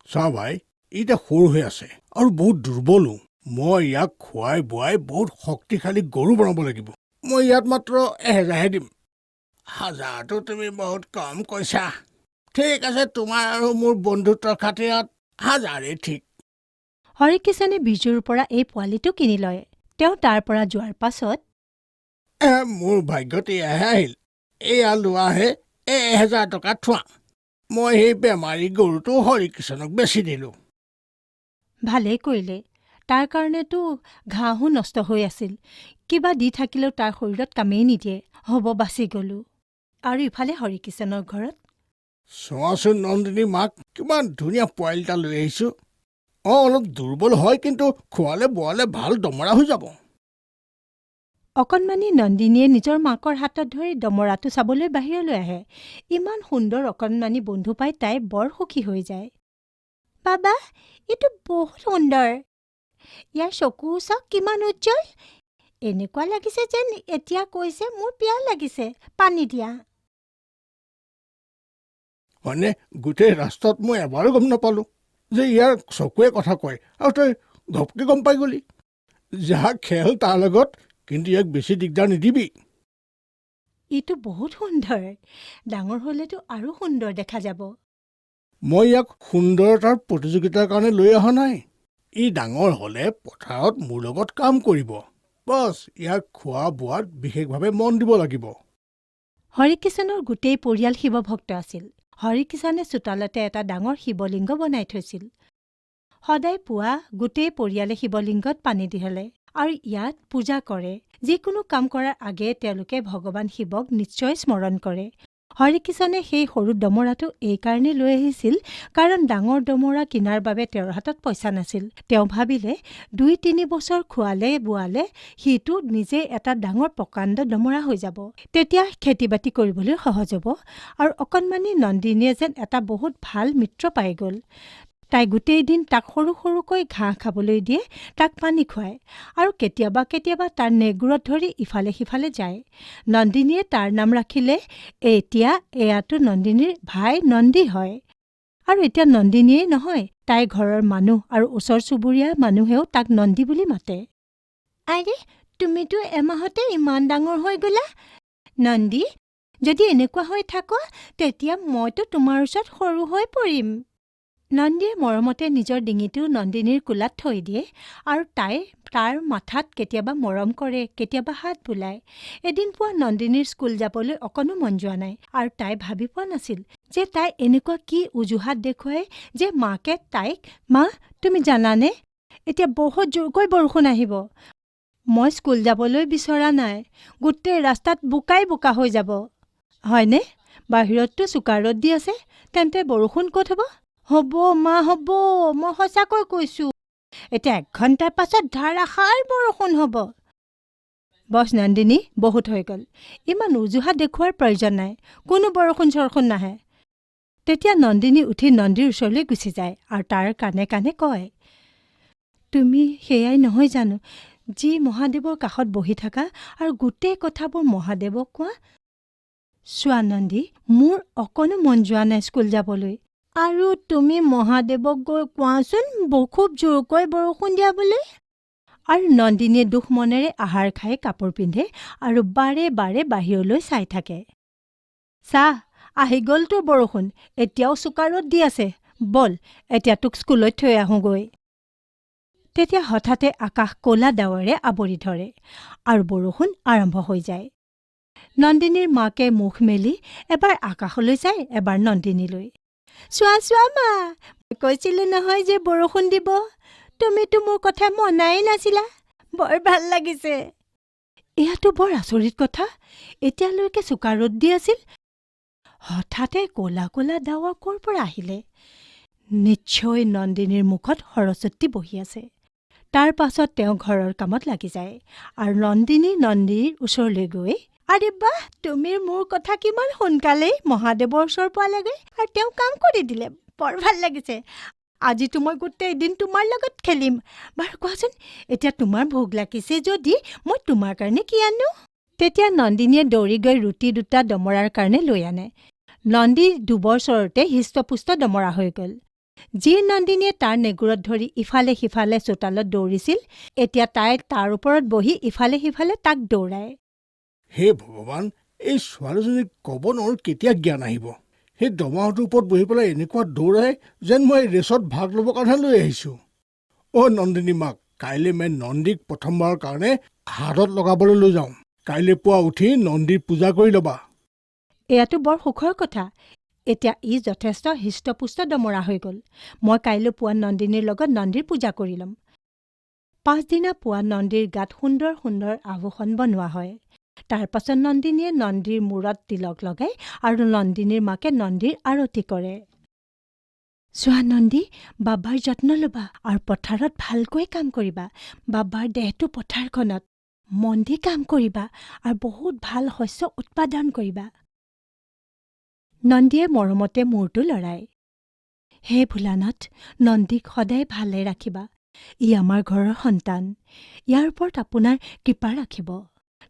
চা ভাই, এতিয়া সৰু হৈ আছে আৰু বহুত দুৰ্বলো। মই ইয়াক খুৱাই বোৱাই বহুত শক্তিশালী গৰু বনাব লাগিব। মই ইয়াত মাত্ৰ 1000হে দিম। 1000টো তুমি বহুত কম কৈছা। ঠিক আছে, তোমাৰ আৰু মোৰ বন্ধুত্বৰ খাতিৰত 1000ই ঠিক। হৰিকিষাণে বিজুৰ পৰা এই পোৱালিটো কিনি লয়। তেওঁ তাৰ পৰা যোৱাৰ পাছত মোৰ ভাগ্যত এয়াহে আহিল। এয়া লোৱাহে 1000 টকা থোৱা। মই সেই বেমাৰী গৰুটো হৰিকিষাণক বেচি দিলোঁ। ভালেই কৰিলে। তাৰ কাৰণেতো ঘাঁহো নষ্ট হৈ আছিল। কিবা দি থাকিলেও তাৰ শৰীৰত কামেই নিদিয়ে। হ'ব, বাচি গ'লো। আৰু ইফালে হৰিকিষাণৰ ঘৰত চোৱাচোন নন্দিনী মাক, কিমান ধুনীয়া পোৱালি এটা লৈ আহিছোঁ। অলপ দুৰ্বল হয়, কিন্তু খোৱালে বোৱালে ভাল দমৰা হৈ যাব। অকণমানি নন্দিনীয়ে নিজৰ মাকৰ হাতত ধৰি দমৰাটো চাবলৈ বাহিৰলৈ আহে। ইমান সুন্দৰ অকণমানি বন্ধু পাই তাই বৰ সুখী হৈ যায়। বাবা, এইটো বহুত সুন্দৰ। ইয়াৰ চকু চাওক কিমান উজ্জ্বল। এনেকুৱা লাগিছে যেন এতিয়া কৈছে মোৰ পিয়াহ লাগিছে, পানী দিয়া। মানে গোটেই ৰাস্তাত মই এবাৰো গম নাপালোঁ যে ইয়াৰ চকুৱে কথা কয়, আৰু তই ঘপকৈ গম পাই গলি। যাক খেল তাৰ লগত, কিন্তু ইয়াক বেছি দিগদাৰ নিদিবি। এইটো বহুত সুন্দৰ। ডাঙৰ হ'লেতো আৰু সুন্দৰ দেখা যাব। মই ইয়াক সুন্দৰতাৰ প্ৰতিযোগিতাৰ কাৰণে লৈ অহা নাই। ই ডাঙৰ হ'লে পথাৰত মোৰ লগত কাম কৰিব। বছ, ইয়াক খোৱা বোৱাত বিশেষভাৱে মন দিব লাগিব। হৰিকিষাণৰ গোটেই পৰিয়াল শিৱভক্ত আছিল। হৰিকিষাণে চোতালতে এটা ডাঙৰ শিৱলিংগ বনাই থৈছিল। সদায় পুৱা গোটেই পৰিয়ালে শিৱলিংগত পানী ঢালে আৰু ইয়াত পূজা কৰে। যিকোনো কাম কৰাৰ আগেয়ে তেওঁলোকে ভগৱান শিৱক নিশ্চয় স্মৰণ কৰে। হৰিকিষাণে সেই সৰু দমৰাটো এইকাৰণে লৈ আহিছিল কাৰণ ডাঙৰ দমৰা কিনাৰ বাবে তেওঁৰ হাতত পইচা নাছিল। তেওঁ ভাবিলে 2-3 বছৰ খোৱালে বোৱালে সিটো নিজে এটা ডাঙৰ প্ৰকাণ্ড দমৰা হৈ যাব। তেতিয়া খেতি-বাতি কৰিবলৈ সহজ হ'ব আৰু অকণমানি নন্দিনীয়ে যেন এটা বহুত ভাল মিত্ৰ পাই গ'ল। তাই গোটেই দিন তাক সৰু সৰুকৈ ঘাঁহ খাবলৈ দিয়ে, তাক পানী খুৱায় আৰু কেতিয়াবা কেতিয়াবা তাৰ নেগুৰত ধৰি ইফালে সিফালে যায়। নন্দিনীয়ে তাৰ নাম ৰাখিলে। এতিয়া এয়াটো নন্দিনীৰ ভাই নন্দী হয়। আৰু এতিয়া নন্দিনীয়েই নহয়, তাইৰ ঘৰৰ মানুহ আৰু ওচৰ চুবুৰীয়া মানুহেও তাক নন্দী বুলি মাতে। আৰে, তুমিতো এমাহতে ইমান ডাঙৰ হৈ গ'লা। নন্দী, যদি এনেকুৱা হৈ থাক, তেতিয়া মইতো তোমাৰ ওচৰত সৰু হৈ পৰিম। নন্দীয়ে মৰমতে নিজৰ ডিঙিটো নন্দিনীৰ কোলাত থৈ দিয়ে আৰু তাই তাৰ মাথাত কেতিয়াবা মৰম কৰে, কেতিয়াবা হাত বুলায়। এদিন পুৱা নন্দিনীৰ স্কুল যাবলৈ অকণো মন যোৱা নাই আৰু তাই ভাবি পোৱা নাছিল যে তাই এনেকুৱা কি অজুহাত দেখুৱাই যে মাকে তাইক, মা, তুমি জানানে এতিয়া বহুত জোৰকৈ বৰষুণ আহিব। মই স্কুল যাবলৈ বিচৰা নাই। গোটেই ৰাস্তাত বোকাই বোকা হৈ যাব। হয়নে? বাহিৰততো চোকা ৰ'দ দি আছে। তেন্তে বৰষুণ ক'ত হ'ব? হ'ব মা, হ'ব, মই সঁচাকৈ কৈছোঁ। এতিয়া 1 ঘণ্টাৰ পাছত ধাৰাসাৰ বৰষুণ হ'ব। বছ নন্দিনী, বহুত হৈ গ'ল। ইমান অজুহাত দেখুওৱাৰ প্ৰয়োজন নাই। কোনো বৰষুণ নাহে। তেতিয়া নন্দিনী উঠি নন্দীৰ ওচৰলৈ গুচি যায় আৰু তাৰ কাণে কাণে কয়, তুমি সেয়াই নহয় জানো যি মহাদেৱৰ কাষত বহি থাকা আৰু গোটেই কথাবোৰ মহাদেৱক কোৱা? চোৱা নন্দী, মোৰ অকণো মন যোৱা নাই স্কুল যাবলৈ। আৰু তুমি মহাদেৱক গৈ কোৱাচোন খুব জোৰকৈ বৰষুণ দিয়াবলৈ। আৰু নন্দিনীয়ে দুখ মনেৰে আহাৰ খাই কাপোৰ পিন্ধে আৰু বাৰে বাৰে বাহিৰলৈ চাই থাকে। চাহ, আহি গ'ল তোৰ বৰষুণ। এতিয়াও চোকা ৰ'দ দি আছে। বল, এতিয়া তোক স্কুলত থৈ আহোঁগৈ। তেতিয়া হঠাতে আকাশ ক'লা ডাৱৰে আৱৰি ধৰে আৰু বৰষুণ আৰম্ভ হৈ যায়। নন্দিনীৰ মাকে মুখ মেলি এবাৰ আকাশলৈ যায়, এবাৰ নন্দিনীলৈ। চোৱা চোৱা মা, মই কৈছিলোঁ নহয় যে বৰষুণ দিব। তুমিতো মোৰ কথা মনাই নাছিলা। বৰ ভাল লাগিছে। এয়াতো বৰ আচৰিত কথা। এতিয়ালৈকে চোকা ৰ'দ দি আছিল। হঠাতে ক'লা ক'লা ডাৱৰ ক'ৰ পৰা আহিলে? নিশ্চয় নন্দিনীৰ মুখত সৰস্বতী বহি আছে। তাৰ পাছত তেওঁ ঘৰৰ কামত লাগি যায় আৰু নন্দীৰ ওচৰলৈ গৈ, আৰে বাহ, তুমি মোৰ কথা কিমান সোনকালেই মহাদেৱৰ ওচৰ পোৱালেগৈ আৰু তেওঁ কাম কৰি দিলে। বৰ ভাল লাগিছে। আজিতো মই গোটেই দিন তোমাৰ লগত খেলিম। বাৰু কোৱাচোন, এতিয়া তোমাৰ ভোক লাগিছে যদি মই তোমাৰ কাৰণে কি আনো? তেতিয়া নন্দিনীয়ে দৌৰি গৈ ৰুটি 2টা দমৰাৰ কাৰণে লৈ আনে। নন্দী 2 বছৰতে হৃষ্টপুষ্ট দমৰা হৈ গ'ল। যি নন্দিনীয়ে তাৰ নেগুৰত ধৰি ইফালে সিফালে চোতালত দৌৰিছিল, এতিয়া তাই তাৰ ওপৰত বহি ইফালে সিফালে তাক দৌৰায়। হে ভগৱান, এই ছোৱালীজনীক ক'ব নোৱাৰো কেতিয়া জ্ঞান আহিব। সেই দমাহটোৰ ওপৰত বহি পেলাই এনেকুৱা দৌৰাই যেন মই ৰেচত ভাগ ল'বৰ কাৰণে লৈ আহিছোঁ। অ' নন্দিনী মাক, কাইলৈ মই নন্দীক প্ৰথমবাৰৰ কাৰণে হাতত লগাবলৈ লৈ যাওঁ। কাইলৈ পুৱা উঠি নন্দীৰ পূজা কৰি ল'বা। এয়াতো বৰ সুখৰ কথা। এতিয়া ই যথেষ্ট হৃষ্টপুষ্ট দমৰা হৈ গ'ল। মই কাইলৈ পুৱা নন্দিনীৰ লগত নন্দীৰ পূজা কৰি ল'ম। পাছদিনা পুৱা নন্দীৰ গাত সুন্দৰ সুন্দৰ আভূষণ বনোৱা হয়। তাৰ পাছত নন্দিনীয়ে নন্দীৰ মূৰত তিলক লগায় আৰু নন্দিনীৰ মাকে নন্দীৰ আৰতি কৰে। চোৱা নন্দী, বাবাৰ যত্ন ল'বা আৰু পথাৰত ভালকৈ কাম কৰিবা। বাবাৰ দেহটো পথাৰখনত। মন দি কাম কৰিবা আৰু বহুত ভাল শস্য উৎপাদন কৰিবা। নন্দীয়ে মৰমতে মূৰটো লৰায়। হে ভোলানাথ, নন্দীক সদায় ভালে ৰাখিবা। ই আমাৰ ঘৰৰ সন্তান। ইয়াৰ ওপৰত আপোনাৰ কৃপা ৰাখিব।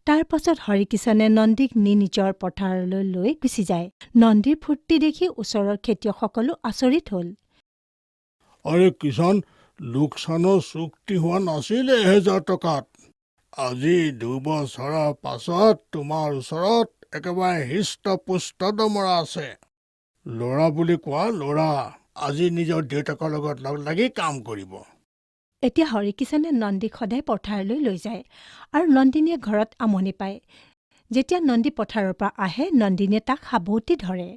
তাৰ পাছত হৰিকিষণে নন্দীক নিজৰ পথাৰলৈ লৈ গুচি যায়। নন্দীৰ ফূৰ্তি দেখি ওচৰৰ খেতিয়কসকলো আচৰিত হ'ল। আৰে কিষাণ, লোকচানৰ চুক্তি হোৱা নাছিল 1000 টকাত। আজি 2 বছৰৰ পাছত তোমাৰ ওচৰত একেবাৰে হৃষ্টপুষ্ট দমৰা আছে। ল'ৰা বুলি কোৱা ল'ৰা আজি নিজৰ দেউতাকৰ লগত লগ লাগি কাম কৰিব। এতিয়া হৰিকিষণে নন্দীক সদায় পথাৰলৈ লৈ যায় আৰু নন্দিনীয়ে ঘৰত আমনি পায়। যেতিয়া নন্দী পথাৰৰ পৰা আহে, নন্দিনীয়ে তাক সাবটি ধৰে।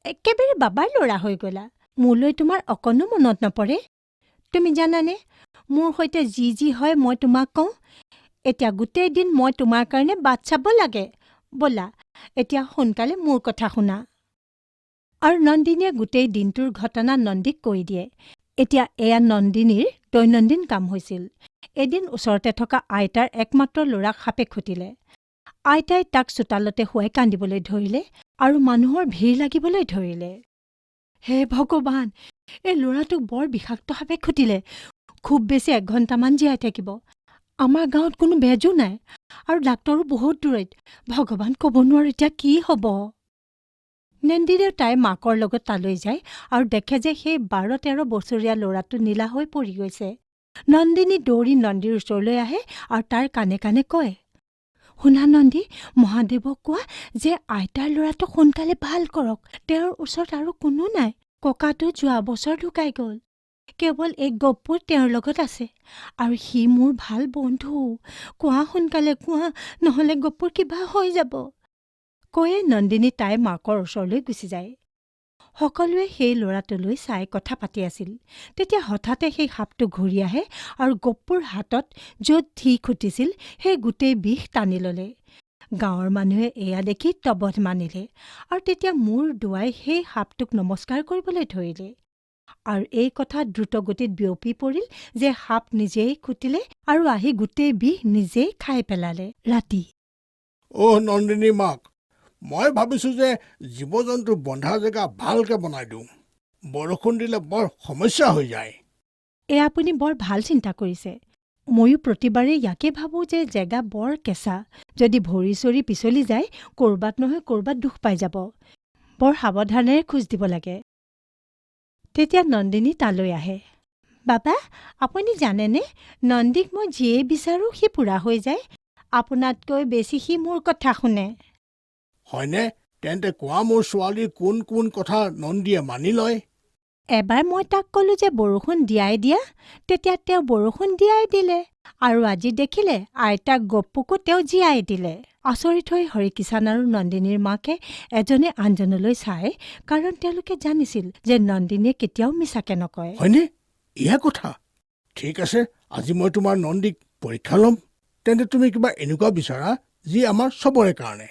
একেবাৰে বাবাৰ ল'ৰা হৈ গ'লা। মোলৈ তোমাৰ অকণো মনত নপৰে? তুমি জানানে, মোৰ সৈতে যি যি হয় মই তোমাক কওঁ। এতিয়া গোটেই দিন মই তোমাৰ কাৰণে বাট চাব লাগে। ব'লা, এতিয়া সোনকালে মোৰ কথা শুনা। আৰু নন্দিনীয়ে গোটেই দিনটোৰ ঘটনা নন্দীক কৈ দিয়ে। এতিয়া এয়া নন্দিনীৰ দৈনন্দিন কাম হৈছিল। এদিন ওচৰতে থকা আইতাৰ একমাত্ৰ ল'ৰাক সাপে খুটিলে। আইতাই তাক চোতালতে শুৱাই কান্দিবলৈ ধৰিলে আৰু মানুহৰ ভিৰ লাগিবলৈ ধৰিলে। হে ভগৱান, এই ল'ৰাটোক বৰ বিষাক্ত সাপে খুটিলে। খুব বেছি 1 ঘণ্টামান জীয়াই থাকিব। আমাৰ গাঁৱত কোনো বেজো নাই আৰু ডাক্তৰো বহুত দূৰৈত। ভগৱান, ক'ব নোৱাৰো এতিয়া কি হ'ব। নন্দিনীয়ে তাইৰ মাকৰ লগত তালৈ যায় আৰু দেখে যে সেই 12-13 বছৰীয়া ল'ৰাটো নীলা হৈ পৰি গৈছে। নন্দিনী দৌৰি নন্দীৰ ওচৰলৈ আহে আৰু তাৰ কাণে কাণে কয়, শুনা নন্দী, মহাদেৱক কোৱা যে আইতাৰ ল'ৰাটোক সোনকালে ভাল কৰক। তেওঁৰ ওচৰত আৰু কোনো নাই। ককাটো যোৱা বছৰ ঢুকাই গ'ল। কেৱল এক গপ্পুৰ তেওঁৰ লগত আছে আৰু সি মোৰ ভাল বন্ধু। কোৱা সোনকালে কোৱা, নহ'লে গপ্পুৰ কিবা হৈ যাব। কৈয়ে নন্দিনী তাইৰ মাকৰ ওচৰলৈ গুচি যায়। সকলোৱে সেই ল'ৰাটোলৈ চাই কথা পাতি আছিল। তেতিয়া হঠাতে সেই সাপটো ঘূৰি আহে আৰু গপ্পুৰ হাতত য'ত থি খুটিছিল সেই গোটেই বিষ টানি ল'লে। গাঁৱৰ মানুহে এয়া দেখি তবধ মানিলে আৰু তেতিয়া মূৰ দোৱাই সেই সাপটোক নমস্কাৰ কৰিবলৈ ধৰিলে। আৰু এই কথা দ্ৰুতগতিত বিয়পি পৰিল যে সাপ নিজেই খুটিলে আৰু আহি গোটেই বিষ নিজেই খাই পেলালে। ৰাতি অ' নন্দিনী মাক, মই ভাবিছোঁ যে জীৱ-জন্তু বন্ধা জেগা ভালকৈ বনাই দিওঁ। বৰষুণ দিলে বৰ সমস্যা হৈ যায়। এয়া আপুনি বৰ ভাল চিন্তা কৰিছে। ময়ো প্ৰতিবাৰেই ইয়াকে ভাবোঁ যে জেগা বৰ কেঁচা। যদি ভৰি চৰি পিছলি যায়, ক'ৰবাত নহয় ক'ৰবাত দুখ পাই যাব। বৰ সাৱধানেৰে খোজ দিব লাগে। তেতিয়া নন্দিনী তালৈ আহে। বাবা, আপুনি জানেনে, নন্দীক মই যিয়েই বিচাৰোঁ সি পূৰা হৈ যায়। আপোনাতকৈ বেছি সি মোৰ কথা শুনে। হয়নে? তেন্তে কোৱা, মোৰ ছোৱালীৰ কোন কোন কথা নন্দীয়ে মানি লয়? এবাৰ মই তাক ক'লোঁ যে বৰষুণ দিয়াই দিয়া, তেতিয়া তেওঁ বৰষুণ দিয়াই দিলে। আৰু আজি দেখিলে আইতাক গপ্পুকো তেওঁ জীয়াই দিলে। আচৰিত হৈ হৰিকিষাণ আৰু নন্দিনীৰ মাকে এজনে আনজনলৈ চায়, কাৰণ তেওঁলোকে জানিছিল যে নন্দিনীয়ে কেতিয়াও মিছাকে নকয়। হয়নে? এয়া কথা। ঠিক আছে, আজি মই তোমাৰ নন্দীক পৰীক্ষা ল'ম। তেন্তে তুমি কিবা এনেকুৱা বিচাৰা যি আমাৰ চবৰে কাৰণে।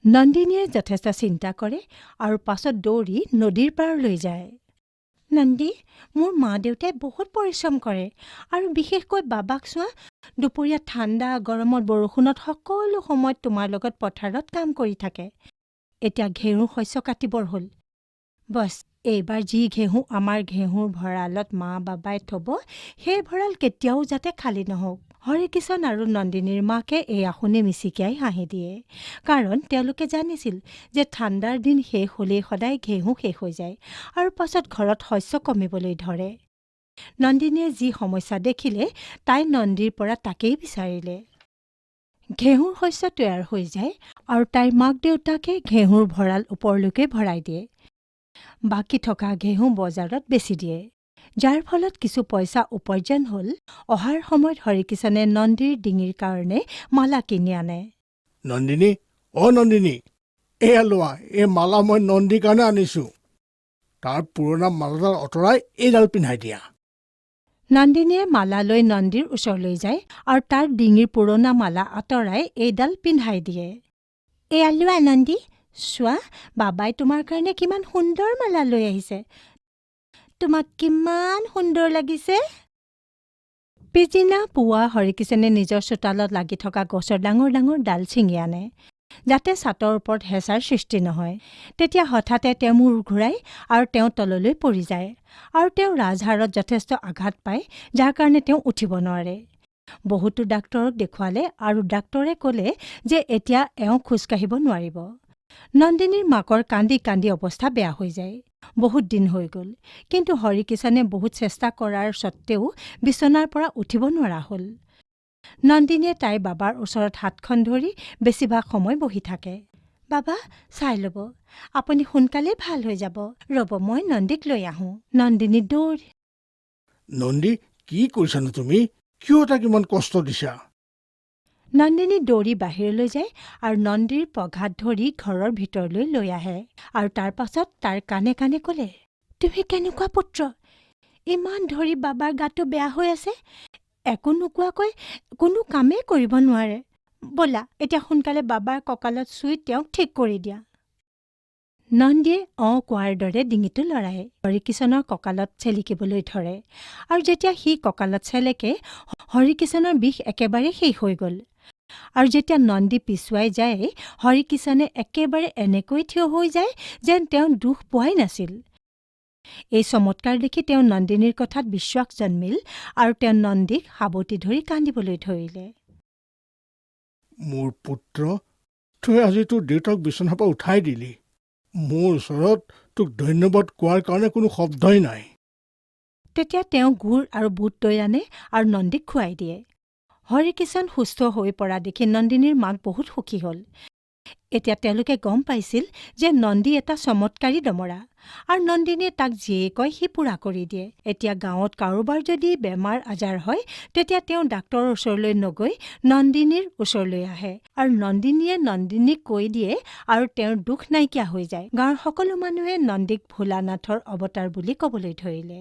নন্দিনীয়ে যথেষ্ট চিন্তা কৰে আৰু পাছত দৌৰি নদীৰ পাৰলৈ যায়। নন্দী, মোৰ মা-দেউতাই বহুত পৰিশ্ৰম কৰে আৰু বিশেষকৈ বাবাক চোৱা, দুপৰীয়া ঠাণ্ডা গৰমত বৰষুণত সকলো সময়ত তোমাৰ লগত পথাৰত কাম কৰি থাকে। এতিয়া ঘেঁহুৰ শস্য কাটিবৰ হ'ল। বছ, এইবাৰ যি ঘেঁহু আমাৰ ঘেঁহুৰ ভঁৰালত মা-বাবাই থ'ব, সেই ভঁৰাল কেতিয়াও যাতে খালী নহওক। হৰিকিষণ আৰু নন্দিনীৰ মাকে এয়া শুনি মিচিকিয়াই হাঁহি দিয়ে। কাৰণ তেওঁলোকে জানিছিল যে ঠাণ্ডাৰ দিন শেষ হ'লেই সদায় ঘেঁহু শেষ হৈ যায় আৰু পাছত ঘৰত শস্য কমিবলৈ ধৰে। নন্দিনীয়ে যি সমস্যা দেখিলে তাই নন্দীৰ পৰা তাকেই বিচাৰিলে। ঘেঁহুৰ শস্য তৈয়াৰ হৈ যায় আৰু তাইৰ মাক দেউতাকে ঘেঁহুৰ ভঁৰাল ওপৰলৈকে ভৰাই দিয়ে। বাকী থকা ঘেঁহু বজাৰত বেচি দিয়ে, যাৰ ফলত কিছু পইচা উপাৰ্জন হ'ল। অহাৰ সময়ত হৰিকিষণে নন্দীৰ ডিঙিৰ কাৰণে মালা কিনি আনে। নন্দিনী, নন্দিনী, এয়া লোৱা, এই মালা মই নন্দীৰ কাৰণে আনিছোঁ। তাৰ পুৰণা মালাডাল আঁতৰাই এইডাল পিন্ধাই দিয়া। নন্দিনীয়ে মালা লৈ নন্দীৰ ওচৰলৈ যায় আৰু তাৰ ডিঙিৰ পুৰণা মালা আঁতৰাই এইডাল পিন্ধাই দিয়ে। এয়া লোৱা নন্দী, চোৱা বাবাই তোমাৰ কাৰণে কিমান সুন্দৰ মালা লৈ আহিছে। তোমাক কিমান সুন্দৰ লাগিছে। পিছদিনা পুৱা হৰিকিষণে নিজৰ চোতালত লাগি থকা গছৰ ডাঙৰ ডাঙৰ ডাল ছিঙি আনে, যাতে ছাটৰ ওপৰত হেঁচাৰ সৃষ্টি নহয়। তেতিয়া হঠাতে তেওঁ মূৰ ঘূৰাই আৰু তেওঁ তললৈ পৰি যায় আৰু তেওঁ ৰাজহাড়ত যথেষ্ট আঘাত পায়, যাৰ কাৰণে তেওঁ উঠিব নোৱাৰে। বহুতো ডাক্তৰক দেখুৱালে আৰু ডাক্তৰে ক'লে যে এতিয়া এওঁ খোজকাঢ়িব নোৱাৰিব। নন্দিনীৰ মাকৰ কান্দি কান্দি অৱস্থা বেয়া হৈ যায়। বহুত দিন হৈ গ'ল, কিন্তু হৰিকিষণে বহুত চেষ্টা কৰাৰ স্বত্তেও বিচনাৰ পৰা উঠিব নোৱাৰা হ'ল। নন্দিনীয়ে তাইৰ বাবাৰ ওচৰত হাতখন ধৰি বেছিভাগ সময় বহি থাকে। বাবা, চাই ল'ব, আপুনি সোনকালেই ভাল হৈ যাব। ৰ'ব, মই নন্দীক লৈ আহোঁ। নন্দিনী দৌৰি নন্দী, কি কৰিছানো তুমি? কিয় তাক ইমান কষ্ট দিছা? নন্দিনী দৌৰি বাহিৰলৈ যায় আৰু নন্দীৰ পঘাত ধৰি ঘৰৰ ভিতৰলৈ লৈ আহে আৰু তাৰ পাছত তাৰ কাণে কাণে ক'লে, তুমি কেনেকুৱা পুত্ৰ? ইমান ধৰি বাবাৰ গাটো বেয়া হৈ আছে, একো নোকোৱাকৈ কোনো কামেই কৰিব নোৱাৰে। ব'লা, এতিয়া সোনকালে বাবাৰ কঁকালত চুই তেওঁক ঠিক কৰি দিয়া। নন্দীয়ে কোৱাৰ দৰে ডিঙিটো লৰায় হৰিকিষণৰ কঁকালত চেলিকিবলৈ ধৰে আৰু যেতিয়া সি কঁকালত চেলেকে, হৰিকিষণৰ বিষ একেবাৰে শেষ হৈ গ'ল। আৰু যেতিয়া নন্দী পিছুৱাই যায়, হৰিকিষণে একেবাৰে এনেকৈ থিয় হৈ যায় যেন তেওঁ দুখ পোৱাই নাছিল। এই চমৎকাৰ দেখি তেওঁ নন্দিনীৰ কথাত বিশ্বাস জন্মিল আৰু তেওঁ নন্দীক সাৱটি ধৰি কান্দিবলৈ ধৰিলে। মোৰ পুত্ৰ, তই আজি তোৰ দেউতাক বিচনাৰ পৰা উঠাই দিলি। মোৰ ওচৰত তোক ধন্যবাদ কোৱাৰ কাৰণে কোনো শব্দই নাই। তেতিয়া তেওঁ গুড় আৰু বুট দৈ আনে আৰু নন্দীক খুৱাই দিয়ে। হৰিকিষণ সুস্থ হৈ পৰা দেখি নন্দিনীৰ মাক বহুত সুখী হ'ল। এতিয়া তেওঁলোকে গম পাইছিল যে নন্দী এটা চমৎকাৰী ডমৰা আৰু নন্দিনীয়ে তাক যিয়ে কয় সি পূৰা কৰি দিয়ে। এতিয়া গাঁৱত কাৰোবাৰ যদি বেমাৰ আজাৰ হয়, তেতিয়া তেওঁ ডাক্তৰৰ ওচৰলৈ নগৈ নন্দিনীৰ ওচৰলৈ আহে আৰু নন্দিনীয়ে নন্দিনীক কৈ দিয়ে আৰু তেওঁৰ দুখ নাইকিয়া হৈ যায়। গাঁৱৰ সকলো মানুহে নন্দীক ভোলানাথৰ অৱতাৰ বুলি ক'বলৈ ধৰিলে।